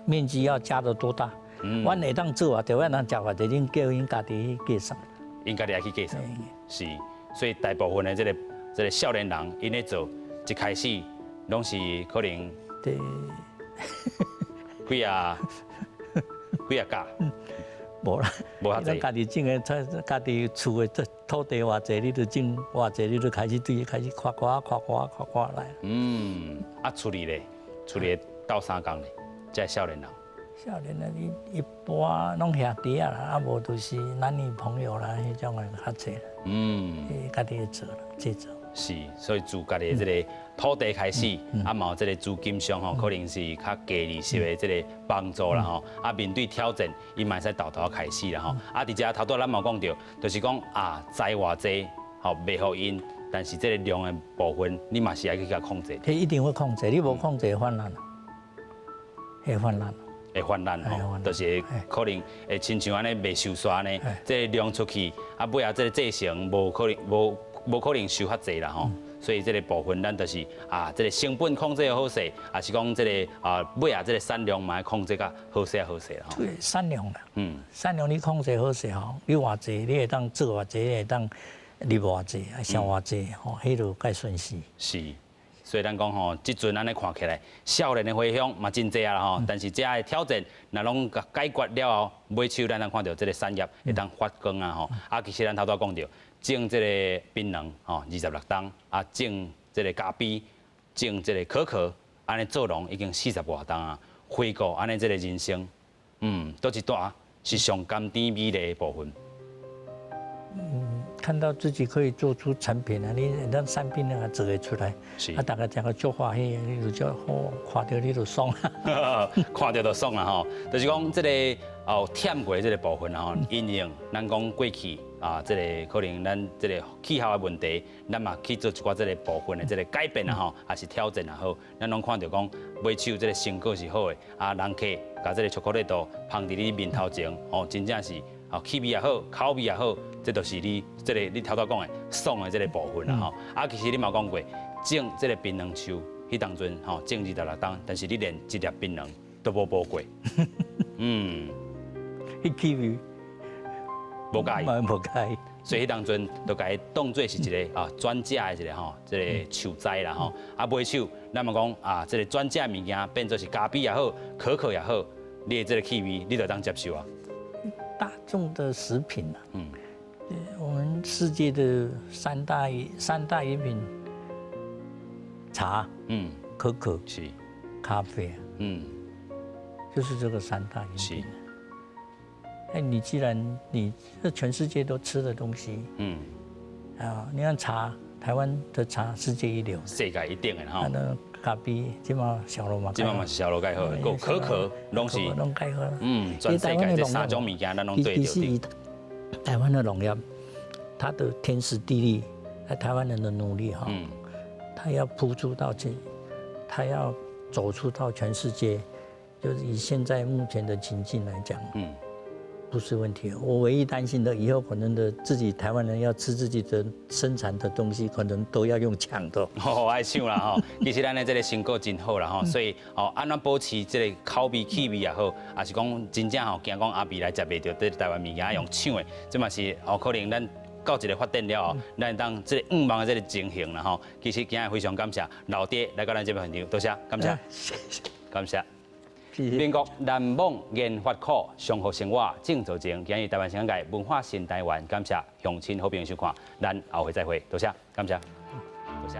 面积要加得多大？阮会当做啊，就阮人食法就恁叫因家己去计算。因家己也去计算，是。所以大部分的这个少年人，因咧做一开始拢是可能对几啊价。无啦，无遐济。家己种的，家己厝的土地偌济，你就种偌济，你就开始开始夸来。处理咧，处理斗3工咧，这少年人。少年人一般拢兄弟啊啦，无就是男女朋友啦，迄种的较济啦。家己做啦，制作。是，所以自家己这个土地开始，嘛有这个资金上吼，可能是较低利息的这个帮助啦吼。面对挑战，伊嘛会使豆豆开始啦吼。伫遮头拄咱嘛讲到，就是讲栽偌济，吼袂互因，但是这个量的部分，你嘛是爱去甲控制。伊一定会控制，你无控制会泛滥，会泛滥。会泛滥吼，就是可能会亲像安尼未收煞呢，这量出去啊，尾啊这个制成无可能收较济啦吼。所以这个部分咱就是这个成本控制好势，也是讲这个尾啊这个产量嘛控制较好势啦吼。对，产量啦，产量你控制好势吼，你偌济你会当做偌济，你会当入偌济，销偌济吼，迄就该顺势。是。所以咱讲吼，即阵安尼看起来，少年的回乡嘛真济啊啦吼，但是这的挑战，若拢解决了后，尾手咱看到这个产业会当发光啊吼。其实咱头拄讲到，种这个槟榔吼26吨，种这个咖啡，种这个可可，安尼做农已经40多吨啊。回顾安尼这个人生，倒一段是上甘甜美丽的部分。看到自己可以做出产品啊，你咱产品那个做会出来，大家讲个足欢喜，你就叫好，看到你就爽啊，看到就爽啊吼，就是讲这个忝过这个部分吼，因应咱讲过去这个可能咱这个气候的问题，咱嘛去做一寡这个部分的这个改变啊吼，也是挑战也好，咱拢看到讲买手这个成果是好的，人客把这个巧克力豆放伫你面头前，真正是气味也好，口味也好。这就是你你头头讲的爽的这个部分啦吼。其实你嘛讲过，种这个槟榔树，迄当阵种26吨，但是你连一粒槟榔都无剥过。迄气味无介意，无介意。所以迄当阵就甲伊当做是一个专家的一个这个树栽啦吼。买手，咱嘛讲这个专家物件变做是咖啡也好，可可也好，你的这个气味你就当接受啊。大众的食品啊。我们世界的三大饮品，茶，可可，是，咖啡，就是这个三大饮品。你既然你这全世界都吃的东西，你看茶，台湾的茶世界一流，世界一定的哈。那咖啡，今嘛小罗嘛，今嘛是小罗介好，个可可拢是，介好。全世界这3种物件咱拢对着。台湾的农业，它的天时地利，台湾人的努力哈，他要铺出到他要走出到全世界，就是以现在目前的情境来讲，不是问题。我唯一担心的，以后可能的自己台湾人要吃自己的生产的东西，可能都要用抢的。爱抢啦吼，其实咱的这个成果真好啦吼，所以安怎保持这个口味气味也好，也是讲真正惊讲阿未来食袂到这台湾物件用抢的，这嘛是可能咱到一个发展了后，咱当这个5万的这个情形啦吼。其实今日非常感谢老爹来到咱这边现场，多谢，感谢，感谢。民国南网研发科上好生活正做前，今日台湾新界文化新台湾，感谢乡亲好朋友收看，咱后回再会，多谢，感谢，多谢。